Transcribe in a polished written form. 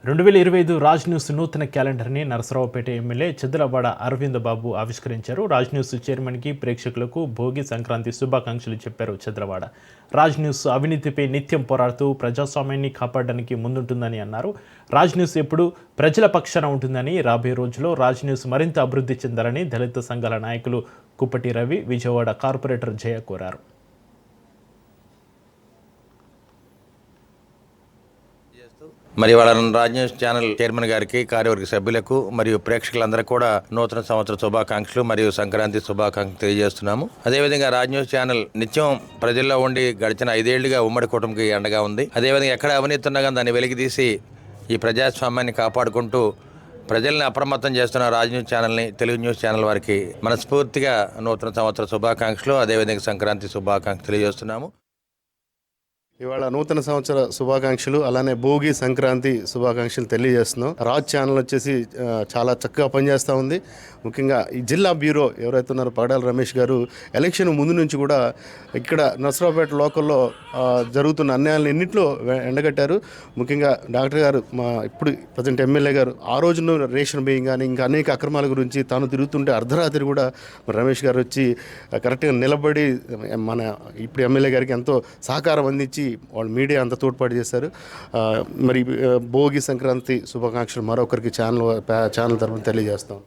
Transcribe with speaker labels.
Speaker 1: 2025 Raj news నూతన క్యాలెండర్ని Narasaraopet MLA చెద్దలవాడ Arvind బాబు ఆవిష్కరించారు. Raj news చైర్మన్కి ప్రేక్షకులకు భోగి సంక్రాంతి శుభాకాంక్షలు చెప్పారు చెద్దలవాడ. రాజ్ న్యూస్ అవినీతిపై నిత్యం పోరాడుతూ ప్రజాస్వామ్యాన్ని కాపాడడానికి ముందుంటుందని అన్నారు. రాజ్ న్యూస్ ఎప్పుడు ప్రజల పక్షాన ఉంటుందని, రాబోయే రోజుల్లో రాజ్ న్యూస్ మరింత అభివృద్ధి చెందాలని దళిత సంఘాల నాయకులు కుప్పటి రవి, విజయవాడ కార్పొరేటర్ జయ కోరారు.
Speaker 2: మరి వాళ్ళ రాజ్ న్యూస్ ఛానల్ చైర్మన్ గారికి, కార్యవర్గ సభ్యులకు మరియు ప్రేక్షకులందరికీ కూడా నూతన సంవత్సర శుభాకాంక్షలు మరియు సంక్రాంతి శుభాకాంక్షలు తెలియజేస్తున్నాము. అదేవిధంగా రాజ్ న్యూస్ ఛానల్ నిత్యం ప్రజల్లో ఉండి గడిచిన 5 ఏళ్లుగా ఉమ్మడి కుటుంబంకి అండగా ఉంది. అదేవిధంగా ఎక్కడ అవినీతి ఉన్నా కానీ దాన్ని వెలికితీసి ఈ ప్రజాస్వామ్యాన్ని కాపాడుకుంటూ ప్రజల్ని అప్రమత్తం చేస్తున్న రాజ్ న్యూస్ ఛానల్ని, తెలుగు న్యూస్ ఛానల్ వారికి మనస్ఫూర్తిగా నూతన సంవత్సర శుభాకాంక్షలు, అదేవిధంగా సంక్రాంతి శుభాకాంక్షలు తెలియజేస్తున్నాము.
Speaker 3: ఇవాళ నూతన సంవత్సర శుభాకాంక్షలు, అలానే భోగి సంక్రాంతి శుభాకాంక్షలు తెలియజేస్తున్నాం. రాజ్ ఛానల్ వచ్చేసి చాలా చక్కగా పనిచేస్తూ ఉంది. ముఖ్యంగా ఈ జిల్లా బ్యూరో ఎవరైతే ఉన్నారో పగడాల రమేష్ గారు ఎలక్షన్ ముందు నుంచి కూడా ఇక్కడ నరసరావుపేట లోకల్లో జరుగుతున్న అన్యాయాలను ఎన్నింటిలో ఎండగట్టారు. ముఖ్యంగా డాక్టర్ గారు, మా ఇప్పుడు ప్రజెంట్ ఎమ్మెల్యే గారు, ఆ రోజున రేషన్ బియ్యం కానీ ఇంకా అనేక అక్రమాల గురించి తాను తిరుగుతుంటే అర్ధరాత్రి కూడా రమేష్ గారు వచ్చి కరెక్ట్గా నిలబడి మన ఇప్పుడు ఎమ్మెల్యే గారికి ఎంతో సహకారం అందించి వాళ్ళు మీడియా అంతా తోడ్పాటు చేశారు. మరి భోగి సంక్రాంతి శుభాకాంక్షలు మరొకరికి ఛానల్ తరఫున తెలియజేస్తాం.